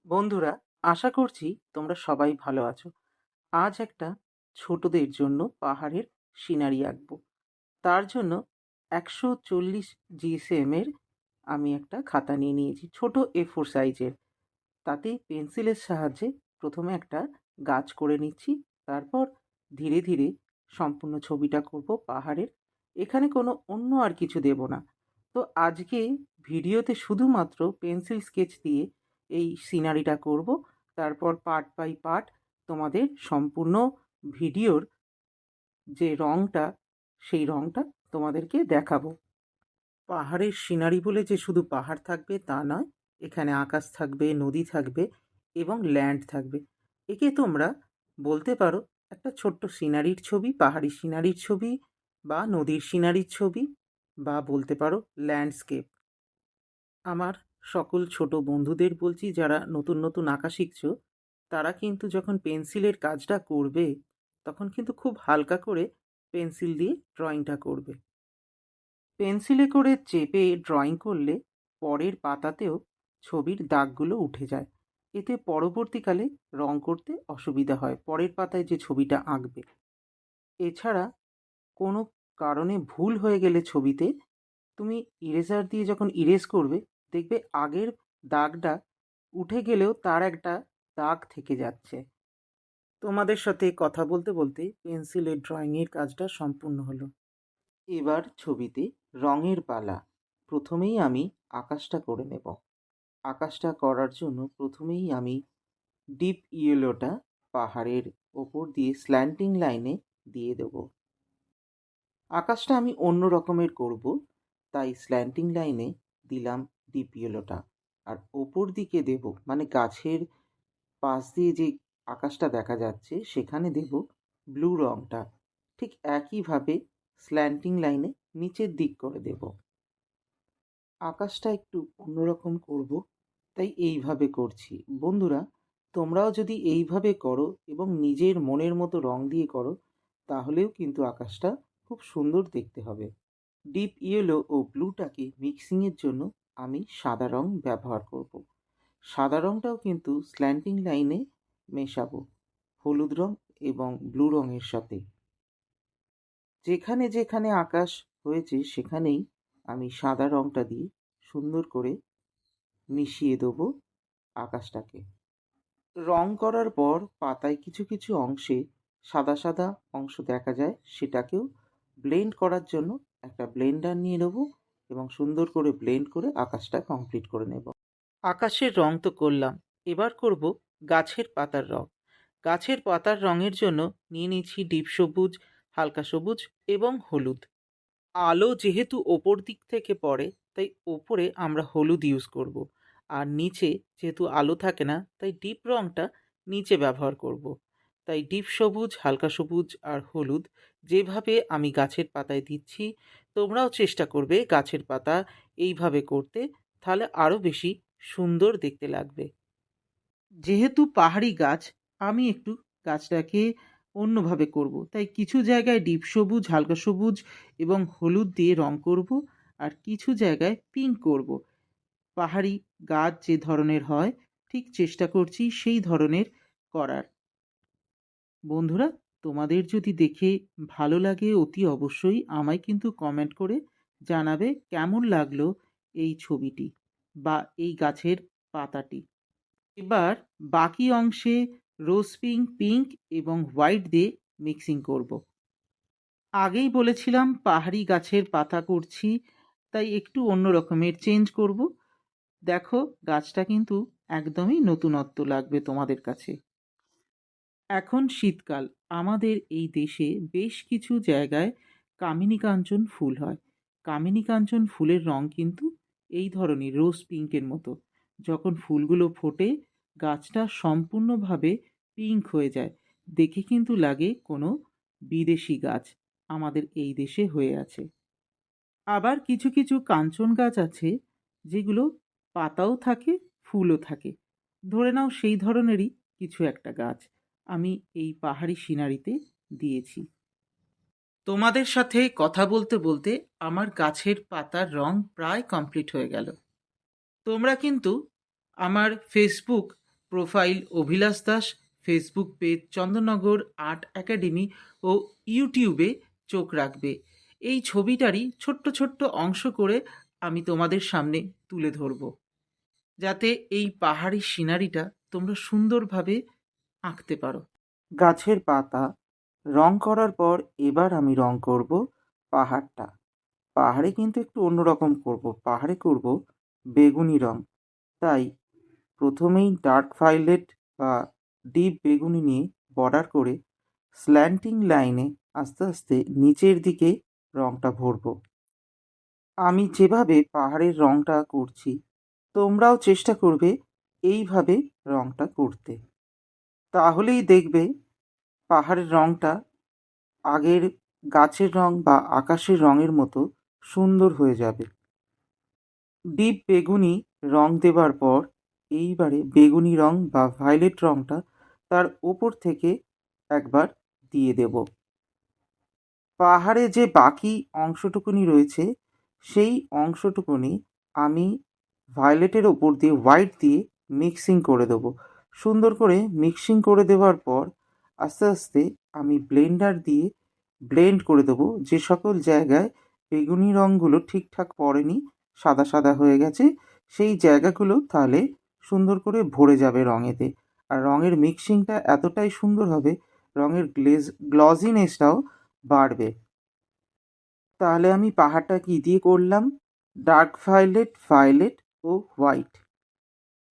বন্ধুরা, আশা করছি তোমরা সবাই ভালো আছো। আজ একটা ছোটদের জন্য পাহাড়ের সিনারি আঁকবো। তার জন্য 140 জিএসএম এর আমি একটা খাতা নিয়ে নিয়েছি, ছোট A4 সাইজের। তাতে পেন্সিলের সাহায্যে প্রথমে একটা গাছ করে নিচ্ছি। তারপর ধীরে ধীরে সম্পূর্ণ ছবিটা করব পাহাড়ের। এখানে কোনো অন্য আর কিছু দেব না। তো আজকে ভিডিওতে শুধুমাত্র পেন্সিল স্কেচ দিয়ে এই সিনারিটা করব। তারপর পার্ট বাই পার্ট তোমাদের সম্পূর্ণ ভিডিওর যে রঙটা, সেই রঙটা তোমাদেরকে দেখাবো। পাহাড়ের সিনারি বলে যে শুধু পাহাড় থাকবে তা নয়, এখানে আকাশ থাকবে, নদী থাকবে এবং ল্যান্ড থাকবে। একে তোমরা বলতে পারো একটা ছোট্ট সিনারির ছবি, পাহাড়ি সিনারির ছবি, বা নদীর সিনারির ছবি, বা বলতে পারো ল্যান্ডস্কেপ। আমার সকল ছোট বন্ধুদের বলছি, যারা নতুন নতুন আঁকা শিখছো, তারা কিন্তু যখন পেন্সিলের কাজটা করবে তখন কিন্তু খুব হালকা করে পেন্সিল দিয়ে ড্রয়িংটা করবে। পেন্সিলে করে চেপে ড্রয়িং করলে পরের পাতাতেও ছবির দাগগুলো উঠে যায়। এতে পরবর্তীকালে রং করতে অসুবিধা হয় পরের পাতায় যে ছবিটা আঁকবে। এছাড়া কোনো কারণে ভুল হয়ে গেলে ছবিতে তুমি ইরেজার দিয়ে যখন ইরেজ করবে, দেখবে আগের দাগটা উঠে গেলেও তার একটা দাগ থেকে যাচ্ছে। তোমাদের সাথে কথা বলতে বলতে পেন্সিলের ড্রয়িংয়ের কাজটা সম্পূর্ণ হলো। এবার ছবিতে রঙের পালা। প্রথমেই আমি আকাশটা করে নেব। আকাশটা করার জন্য প্রথমেই আমি ডিপ ইয়েলোটা পাহাড়ের ওপর দিয়ে স্ল্যান্টিং লাইনে দিয়ে দেব। আকাশটা আমি অন্য রকমের করব, তাই স্ল্যান্টিং লাইনে দিলাম ডিপ ইয়েলোটা। আর ওপর দিকে দেব, মানে গাছের পাশ দিয়ে যে আকাশটা দেখা যাচ্ছে সেখানে দেব ব্লু রঙটা। ঠিক একইভাবে স্ল্যান্টিং লাইনে নিচের দিক করে দেব। আকাশটা একটু অন্যরকম করব, তাই এইভাবে করছি। বন্ধুরা, তোমরাও যদি এইভাবে করো এবং নিজের মনের মতো রং দিয়ে করো, তাহলেও কিন্তু আকাশটা খুব সুন্দর দেখতে হবে। ডিপ ইয়েলো ও ব্লুটাকে মিক্সিংয়ের জন্য আমি সাদা রং ব্যবহার করব। সাদা রংটাও কিন্তু স্ল্যান্টিং লাইনে মেশাবো হলুদ রং এবং ব্লু রঙের সাথে। যেখানে যেখানে আকাশ হয়েছে সেখানেই আমি সাদা রংটা দিয়ে সুন্দর করে মিশিয়ে দেবো আকাশটাকে। রং করার পর পাতায় কিছু কিছু অংশে সাদা সাদা অংশ দেখা যায়, সেটাকেও ব্লেন্ড করার জন্য একটা ব্লেন্ডার নিয়ে নেবো এবং সুন্দর করে ব্লেন্ড করে আকাশটা কমপ্লিট করে নেব। আকাশের রং তো করলাম, এবার করব গাছের পাতার রং। গাছের পাতার রঙের জন্য নিয়ে নিচ্ছি ডিপ সবুজ, হালকা সবুজ এবং হলুদ। আলো যেহেতু ওপর দিক থেকে পড়ে, তাই ওপরে আমরা হলুদ ইউজ করব। আর নিচে যেহেতু আলো থাকে না, তাই ডিপ রঙটা নিচে ব্যবহার করব। তাই ডিপ সবুজ, হালকা সবুজ আর হলুদ যেভাবে আমি গাছের পাতায় দিচ্ছি, তোমরাও চেষ্টা করবে গাছের পাতা এইভাবে করতে, তাহলে আরও বেশি সুন্দর দেখতে লাগবে। যেহেতু পাহাড়ি গাছ, আমি একটু গাছটাকে অন্যভাবে করব, তাই কিছু জায়গায় ডিপ সবুজ, হালকা সবুজ এবং হলুদ দিয়ে রং করব, আর কিছু জায়গায় পিঙ্ক করব। পাহাড়ি গাছ যে ধরনের হয়, ঠিক চেষ্টা করছি সেই ধরনের করার। বন্ধুরা, তোমাদের যদি দেখে ভালো লাগে, অতি অবশ্যই আমায় কিন্তু কমেন্ট করে জানাবে কেমন লাগলো এই ছবিটি বা এই গাছের পাতাটি। এবার বাকি অংশে রোজ পিঙ্ক, পিঙ্ক এবং হোয়াইট দিয়ে মিক্সিং করব। আগেই বলেছিলাম পাহাড়ি গাছের পাতা করছি, তাই একটু অন্য রকমের চেঞ্জ করব। দেখো, গাছটা কিন্তু একদমই নতুনত্ব লাগবে তোমাদের কাছে। এখন শীতকাল, আমাদের এই দেশে বেশ কিছু জায়গায় কামিনী কাঞ্চন ফুল হয়। কামিনী কাঞ্চন ফুলের রং কিন্তু এই ধরনের রোজ পিঙ্কের মতো। যখন ফুলগুলো ফোটে, গাছটা সম্পূর্ণভাবে পিঙ্ক হয়ে যায়। দেখে কিন্তু লাগে কোনো বিদেশি গাছ আমাদের এই দেশে হয়ে আছে। আবার কিছু কিছু কাঞ্চন গাছ আছে যেগুলো পাতাও থাকে, ফুলও থাকে। ধরে নাও সেই ধরনেরই কিছু একটা গাছ আমি এই পাহাড়ি সিনারিতে দিয়েছি। তোমাদের সাথে কথা বলতে বলতে আমার গাছের পাতার রং প্রায় কমপ্লিট হয়ে গেল। তোমরা কিন্তু আমার Facebook profile Abhilash Das, Facebook page Chandannagar art academy ও ইউটিউবে চোখ রাখবে। এই ছবিটারই ছোট্ট ছোট্ট অংশ করে আমি তোমাদের সামনে তুলে ধরব, যাতে এই পাহাড়ি সিনারিটা তোমরা সুন্দরভাবে আঁকতে পারো। গাছের পাতা রং করার পর এবার আমি রং করব পাহাড়টা। পাহাড়ে কিন্তু একটু অন্যরকম করব, পাহাড়ে করব বেগুনি রং। তাই প্রথমেই ডার্ক ভায়োলেট বা ডিপ বেগুনি নিয়ে বর্ডার করে স্ল্যান্টিং লাইনে আস্তে আস্তে নিচের দিকে রংটা ভরব। আমি যেভাবে পাহাড়ের রংটা করছি তোমরাও চেষ্টা করবে এইভাবে রংটা করতে, তাহলেই দেখবে পাহাড়ের রংটা আগের গাছের রং বা আকাশের রঙের মতো সুন্দর হয়ে যাবে। ডিপ বেগুনি রং দেবার পর এইবারে বেগুনি রং বা ভায়োলেট রংটা তার ওপর থেকে একবার দিয়ে দেব। পাহাড়ে যে বাকি অংশটুকুনি রয়েছে সেই অংশটুকুনি আমি ভায়োলেটের ওপর দিয়ে হোয়াইট দিয়ে মিক্সিং করে দেবো। সুন্দর করে মিক্সিং করে দেওয়ার পর আস্তে আস্তে আমি ব্লেন্ডার দিয়ে ব্লেন্ড করে দেবো। যে সকল জায়গায় বেগুনি রঙগুলো ঠিকঠাক পড়েনি, সাদা সাদা হয়ে গেছে, সেই জায়গাগুলো তাহলে সুন্দর করে ভরে যাবে রঙেতে। আর রঙের মিক্সিংটা এতটাই সুন্দর হবে, রঙের গ্লজিনেসটাও বাড়বে। তাহলে আমি পাহাড়টা কী দিয়ে করলাম? ডার্ক ভায়োলেট, ভায়োলেট ও হোয়াইট।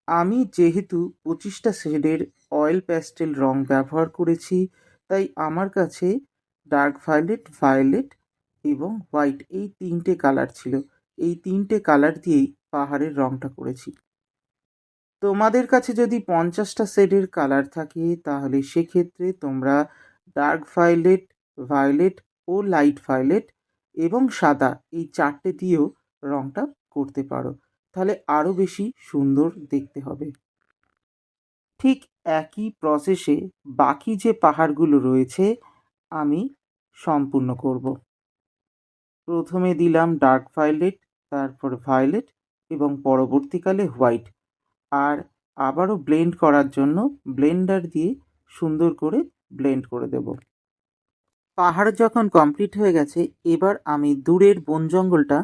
আমি যেহেতু 25টা শেডের অয়েল প্যাস্টেল রং ব্যবহার করেছি, তাই আমার কাছে ডার্ক ভায়োলেট, ভায়োলেট এবং হোয়াইট এই 3টে কালার ছিল। এই 3টে কালার দিয়েই পাহাড়ের রংটা করেছি। তোমাদের কাছে যদি 50টা শেডের কালার থাকে তাহলে সেক্ষেত্রে তোমরা ডার্ক ভায়োলেট, ভায়োলেট ও লাইট ভায়োলেট এবং সাদা এই 4টে দিয়েও রংটা করতে পারো, তাহলে আরও বেশি সুন্দর দেখতে হবে। ঠিক একই প্রসেসে বাকি যে পাহাড়গুলো রয়েছে আমি সম্পূর্ণ করব। প্রথমে দিলাম ডার্ক ভায়োলেট, তারপর ভায়োলেট এবং পরবর্তীকালে হোয়াইট। আর আবারও ব্লেন্ড করার জন্য ব্লেন্ডার দিয়ে সুন্দর করে ব্লেন্ড করে দেব। পাহাড় যখন কমপ্লিট হয়ে গেছে এবার আমি দূরের বন জঙ্গলটা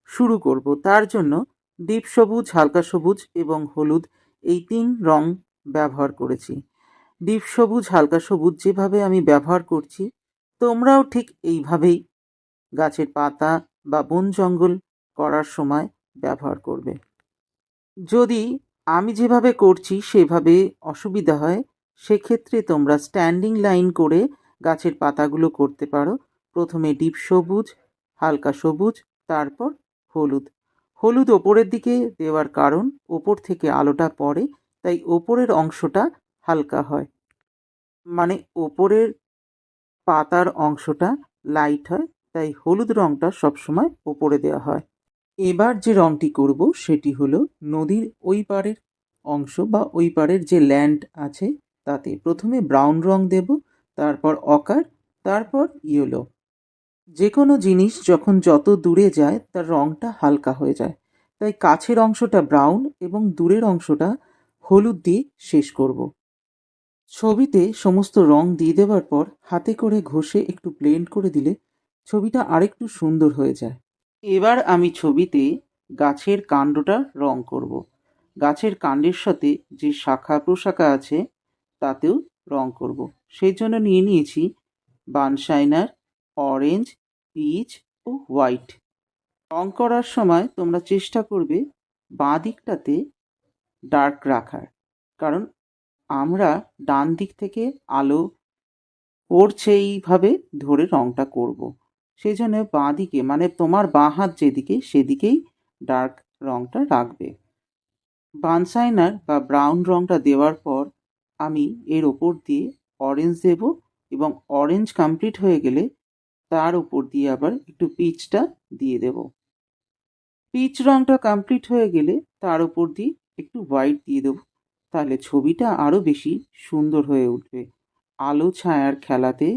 শুরু করব। তার জন্য ডিপ সবুজ, হালকা সবুজ এবং হলুদ এই 3 রং ব্যবহার করেছি। ডিপ সবুজ, হালকা সবুজ যেভাবে আমি ব্যবহার করছি তোমরাও ঠিক এইভাবেই গাছের পাতা বা বন জঙ্গল করার সময় ব্যবহার করবে। যদি আমি যেভাবে করছি সেভাবে অসুবিধা হয় সেক্ষেত্রে তোমরা স্ট্যান্ডিং লাইন করে গাছের পাতাগুলো করতে পারো। প্রথমে ডিপ সবুজ, হালকা সবুজ, তারপর হলুদ। হলুদ ওপরের দিকে দেওয়ার কারণ ওপর থেকে আলোটা পড়ে, তাই ওপরের অংশটা হালকা হয়, মানে ওপরের পাতার অংশটা লাইট হয়, তাই হলুদ রঙটা সবসময় ওপরে দেওয়া হয়। এবার যে রঙটি করব সেটি হলো নদীর ওই পারের অংশ বা ওই পারের যে ল্যান্ড আছে তাতে প্রথমে ব্রাউন রং দেব, তারপর অকার, তারপর ইয়েলো। যে কোনো জিনিস যখন যত দূরে যায় তার রঙটা হালকা হয়ে যায়, তাই কাছের অংশটা ব্রাউন এবং দূরের অংশটা হলুদ দিয়ে শেষ করব। ছবিতে সমস্ত রং দিয়ে দেওয়ার পর হাতে করে ঘষে একটু ব্লেন্ড করে দিলে ছবিটা আরেকটু সুন্দর হয়ে যায়। এবার আমি ছবিতে গাছের কাণ্ডটা রং করব। গাছের কাণ্ডের সাথে যে শাখা প্রশাখা আছে তাতেও রং করব। সেই জন্য নিয়ে নিয়েছি বানশাইনার, অরেঞ্জ, পিচ ও হোয়াইট। রং করার সময় তোমরা চেষ্টা করবে বাঁ দিকটাতে ডার্ক রাখার, কারণ আমরা ডান দিক থেকে আলো পড়ছে এইভাবে ধরে রংটা করব। সেই জন্য বাঁ দিকে, মানে তোমার বাঁ হাত যেদিকে সেদিকেই ডার্ক রংটা রাখবে। বানসাইনার বা ব্রাউন রংটা দেওয়ার পর আমি এর ওপর দিয়ে অরেঞ্জ দেব এবং অরেঞ্জ কমপ্লিট হয়ে গেলে তার উপর দিয়ে আবার একটু পিচটা দিয়ে দেব। পিচ রংটা কমপ্লিট হয়ে গেলে তার উপর দিয়ে একটু হোয়াইট দিয়ে দেবো, তাহলে ছবিটা আরও বেশি সুন্দর হয়ে উঠবে। আলো ছায়ার খেলাতে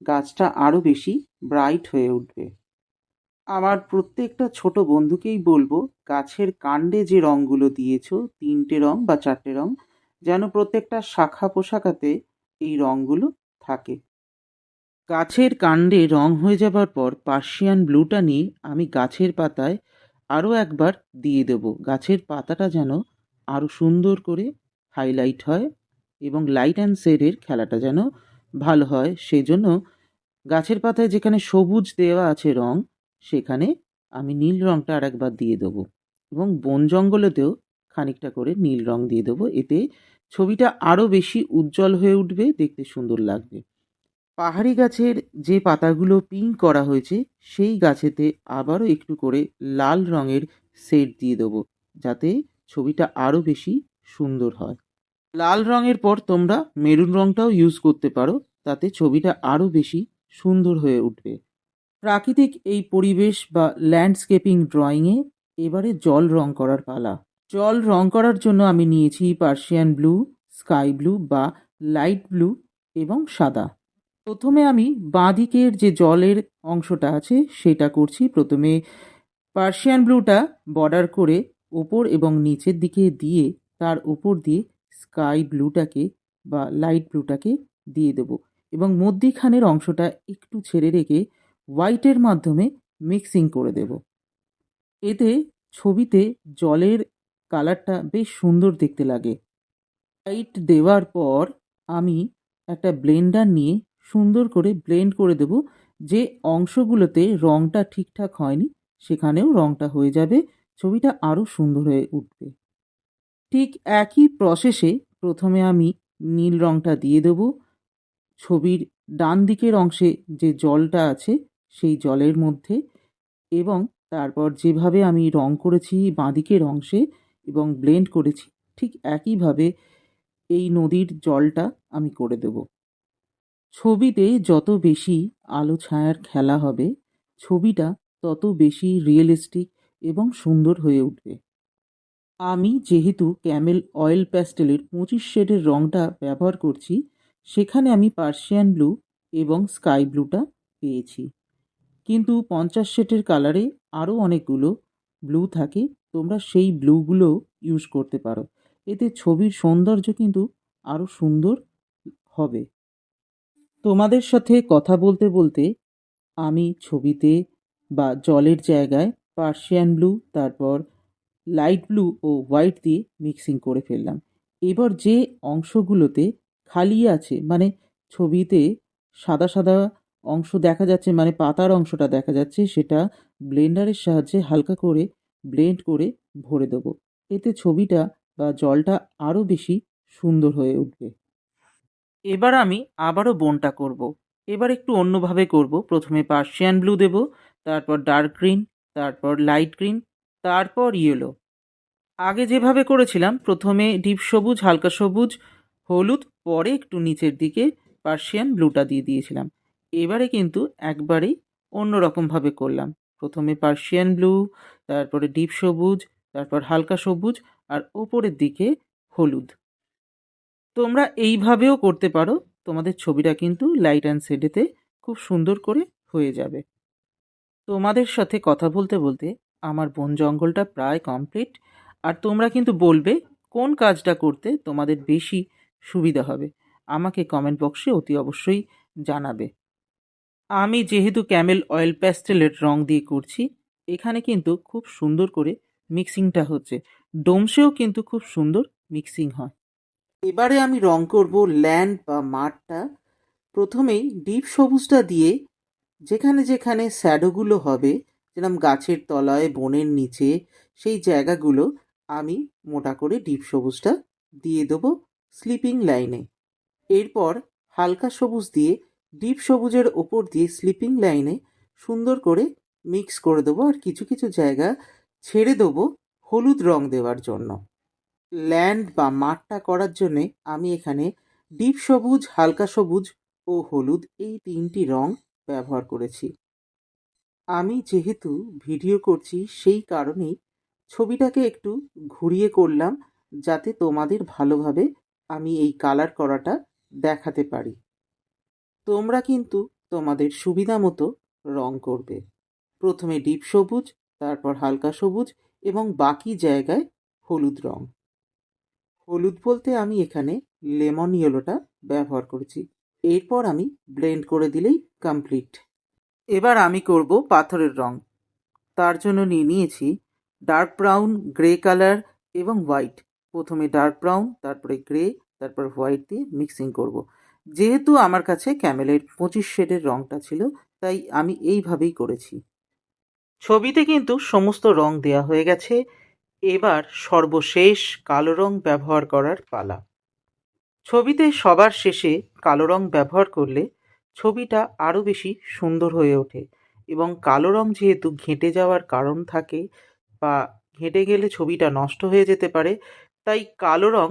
গাছটা আরও বেশি ব্রাইট হয়ে উঠবে। আমার প্রত্যেকটা ছোট বন্ধুকেই বলবো গাছের কাণ্ডে যে রঙগুলো দিয়েছো 3টে রং বা 4টে রং, যেন প্রত্যেকটা শাখা পোশাকাতে এই রঙগুলো থাকে। গাছের কাণ্ডে রং হয়ে যাবার পর পার্সিয়ান ব্লুটা নিয়ে আমি গাছের পাতায় আরও একবার দিয়ে দেব, গাছের পাতাটা যেন আরও সুন্দর করে হাইলাইট হয় এবং লাইট অ্যান্ড শেডের খেলাটা যেন ভালো হয়। সেজন্য গাছের পাতায় যেখানে সবুজ দেওয়া আছে রং, সেখানে আমি নীল রংটা আর একবার দিয়ে দেবো এবং বন জঙ্গলেতেও খানিকটা করে নীল রং দিয়ে দেবো। এতে ছবিটা আরও বেশি উজ্জ্বল হয়ে উঠবে, দেখতে সুন্দর লাগবে। পাহাড়ি গাছের যে পাতাগুলো পিঙ্ক করা হয়েছে, সেই গাছেতে আবারও একটু করে লাল রঙের শেড দিয়ে দেবো, যাতে ছবিটা আরও বেশি সুন্দর হয়। লাল রঙের পর তোমরা মেরুন রঙটাও ইউজ করতে পারো, তাতে ছবিটা আরও বেশি সুন্দর হয়ে উঠবে। প্রাকৃতিক এই পরিবেশ বা ল্যান্ডস্কেপিং ড্রয়িংয়ে এবারে জল রং করার পালা। জল রং করার জন্য আমি নিয়েছি পার্সিয়ান ব্লু, স্কাই ব্লু বা লাইট ব্লু এবং সাদা। প্রথমে আমি বাঁ দিকের যে জলের অংশটা আছে সেটা করছি। প্রথমে পার্সিয়ান ব্লুটা বর্ডার করে ওপর এবং নিচের দিকে দিয়ে তার ওপর দিয়ে স্কাই ব্লুটাকে বা লাইট ব্লুটাকে দিয়ে দেবো এবং মধ্যিখানের অংশটা একটু ছেড়ে রেখে হোয়াইটের মাধ্যমে মিক্সিং করে দেব। এতে ছবিতে জলের কালারটা বেশ সুন্দর দেখতে লাগে। লাইট দেওয়ার পর আমি একটা ব্লেন্ডার নিয়ে সুন্দর করে ব্লেন্ড করে দেব। যে অংশগুলোতে রঙটা ঠিকঠাক হয়নি সেখানেও রঙটা হয়ে যাবে, ছবিটা আরও সুন্দর হয়ে উঠবে। ঠিক একই প্রসেসে প্রথমে আমি নীল রঙটা দিয়ে দেব ছবির ডান দিকের অংশে যে জলটা আছে সেই জলের মধ্যে, এবং তারপর যেভাবে আমি রং করেছি বাঁ দিকের অংশে এবং ব্লেন্ড করেছি, ঠিক একইভাবে এই নদীর জলটা আমি করে দেব। ছবিতে যত বেশি আলো ছায়ার খেলা হবে, ছবিটা তত বেশি রিয়েলিস্টিক এবং সুন্দর হয়ে উঠবে। আমি যেহেতু ক্যামেল অয়েল প্যাস্টেলের 25 শেডের রঙটা ব্যবহার করছি, সেখানে আমি পার্সিয়ান ব্লু এবং স্কাই ব্লুটা পেয়েছি, কিন্তু 50 শেডের কালারে আরও অনেকগুলো ব্লু থাকে, তোমরা সেই ব্লুগুলো ইউজ করতে পারো। এতে ছবির সৌন্দর্য কিন্তু আরও সুন্দর হবে। তোমাদের সাথে কথা বলতে বলতে আমি ছবিতে বা জলের জায়গায় পার্সিয়ান ব্লু, তারপর লাইট ব্লু ও হোয়াইট দিয়ে মিক্সিং করে ফেললাম। এবার যে অংশগুলোতে খালি আছে, মানে ছবিতে সাদা সাদা অংশ দেখা যাচ্ছে, মানে পাতার অংশটা দেখা যাচ্ছে, সেটা ব্লেন্ডারের সাহায্যে হালকা করে ব্লেন্ড করে ভরে দেবো। এতে ছবিটা বা জলটা আরও বেশি সুন্দর হয়ে উঠবে। এবার আমি আবারও বনটা করব। এবার একটু অন্যভাবে করব। প্রথমে পার্সিয়ান ব্লু দেব, তারপর ডার্ক গ্রিন, তারপর লাইট গ্রিন, তারপর ইয়েলো। আগে যেভাবে করেছিলাম, প্রথমে ডিপ সবুজ, হালকা সবুজ, হলুদ, পরে একটু নিচের দিকে পার্সিয়ান ব্লুটা দিয়ে দিয়েছিলাম। এবারে কিন্তু একবারেই অন্যরকমভাবে করলাম। প্রথমে পার্সিয়ান ব্লু, তারপরে ডিপ সবুজ, তারপর হালকা সবুজ, আর ওপরের দিকে হলুদ। তোমরা এইভাবেও করতে পারো, তোমাদের ছবিটা কিন্তু লাইট অ্যান্ড শেডেতে খুব সুন্দর করে হয়ে যাবে। তোমাদের সাথে কথা বলতে বলতে আমার বন জঙ্গলটা প্রায় কমপ্লিট, আর তোমরা কিন্তু বলবে কোন কাজটা করতে তোমাদের বেশি সুবিধা হবে, আমাকে কমেন্ট বক্সে অতি অবশ্যই জানাবে। আমি যেহেতু ক্যামেল অয়েল প্যাস্টেলের রং দিয়ে করছি, এখানে কিন্তু খুব সুন্দর করে মিক্সিংটা হচ্ছে, ডোমসেও কিন্তু খুব সুন্দর মিক্সিং হয়। এবারে আমি রং করব ল্যান্ড বা মাঠটা। প্রথমেই ডিপ সবুজটা দিয়ে যেখানে যেখানে শ্যাডোগুলো হবে, যেরকম গাছের তলায়, বনের নিচে, সেই জায়গাগুলো আমি মোটা করে ডিপ সবুজটা দিয়ে দেবো স্লিপিং লাইনে। এরপর হালকা সবুজ দিয়ে ডিপ সবুজের ওপর দিয়ে স্লিপিং লাইনে সুন্দর করে মিক্স করে দেবো, আর কিছু কিছু জায়গা ছেড়ে দেবো হলুদ রং দেওয়ার জন্য। ল্যান্ড বা মাঠটা করার জন্যে আমি এখানে ডিপ সবুজ, হালকা সবুজ ও হলুদ, এই 3টি রং ব্যবহার করেছি। আমি যেহেতু ভিডিও করছি সেই কারণেই ছবিটাকে একটু ঘুরিয়ে করলাম, যাতে তোমাদের ভালোভাবে আমি এই কালার করাটা দেখাতে পারি। তোমরা কিন্তু তোমাদের সুবিধা মতো রং করবে। প্রথমে ডিপ সবুজ, তারপর হালকা সবুজ এবং বাকি জায়গায় হলুদ রং। হলুদ বলতে আমি এখানে লেমন ইয়েলোটা ব্যবহার করেছি। এরপর আমি ব্লেন্ড করে দিলেই কমপ্লিট। এবার আমি করব পাথরের রং। তার জন্য নিয়েছি ডার্ক ব্রাউন, গ্রে কালার এবং হোয়াইট। প্রথমে ডার্ক ব্রাউন, তারপরে গ্রে, তারপর হোয়াইট দিয়ে মিক্সিং করব। যেহেতু আমার কাছে ক্যামেলের 25 শেডের রংটা ছিল, তাই আমি এইভাবেই করেছি। ছবিতে কিন্তু সমস্ত রং দেয়া হয়ে গেছে। এবার সর্বশেষ কালো রং ব্যবহার করার পালা। ছবিতে সবার শেষে কালো রং ব্যবহার করলে ছবিটা আরও বেশি সুন্দর হয়ে ওঠে, এবং কালো রং যেহেতু ঘেঁটে যাওয়ার কারণ থাকে বা ঘেঁটে গেলে ছবিটা নষ্ট হয়ে যেতে পারে, তাই কালো রং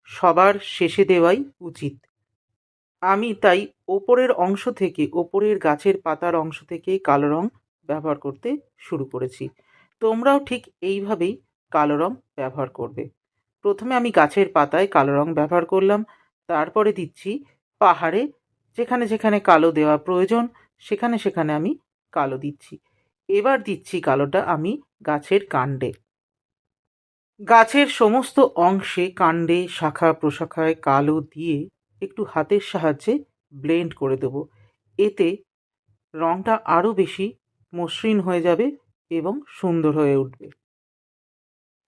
সবার শেষে দেওয়াই উচিত। আমি তাই ওপরের অংশ থেকে, ওপরের গাছের পাতার অংশ থেকে কালো রং ব্যবহার করতে শুরু করেছি। তোমরাও ঠিক এইভাবেই কালো রং ব্যবহার করবে। প্রথমে আমি গাছের পাতায় কালো রং ব্যবহার করলাম, তারপরে দিচ্ছি পাহাড়ে যেখানে যেখানে কালো দেওয়া প্রয়োজন সেখানে সেখানে আমি কালো দিচ্ছি। এবার দিচ্ছি কালোটা আমি গাছের কাণ্ডে। গাছের সমস্ত অংশে, কাণ্ডে, শাখা প্রশাখায় কালো দিয়ে একটু হাতের সাহায্যে ব্লেন্ড করে দেব। এতে রংটা আরও বেশি মসৃণ হয়ে যাবে এবং সুন্দর হয়ে উঠবে।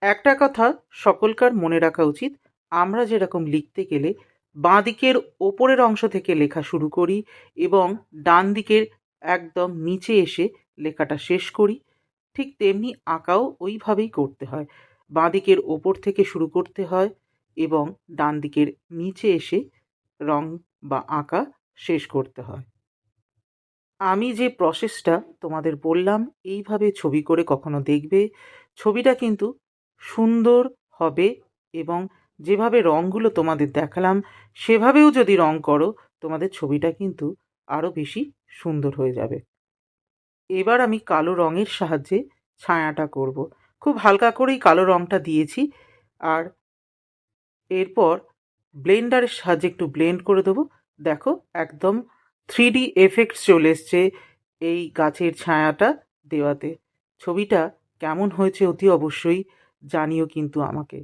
একটা কথা সকলকার মনে রাখা উচিত, আমরা যেরকম লিখতে গেলে বাঁ দিকের ওপরের অংশ থেকে লেখা শুরু করি এবং ডান দিকের একদম নিচে এসে লেখাটা শেষ করি, ঠিক তেমনি আঁকাও ওইভাবেই করতে হয়। বাঁ দিকের ওপর থেকে শুরু করতে হয় এবং ডান দিকের নিচে এসে রং বা আঁকা শেষ করতে হয়। আমি যে প্রসেসটা তোমাদের বললাম, এইভাবে ছবি করে কখনো দেখবে, ছবিটা কিন্তু সুন্দর হবে। এবং যেভাবে রঙগুলো তোমাদের দেখালাম সেভাবেও যদি রং করো, তোমাদের ছবিটা কিন্তু আরও বেশি সুন্দর হয়ে যাবে। এবার আমি কালো রঙের সাহায্যে ছায়াটা করব। খুব হালকা করেই কালো রঙটা দিয়েছি, আর এরপর ব্লেন্ডারের সাহায্যে একটু ব্লেন্ড করে দেবো। দেখো একদম 3D এফেক্টস চলে এসছে এই গাছের ছায়াটা দেওয়াতে। ছবিটা কেমন হয়েছে অতি অবশ্যই জানিও কিন্তু আমাকে।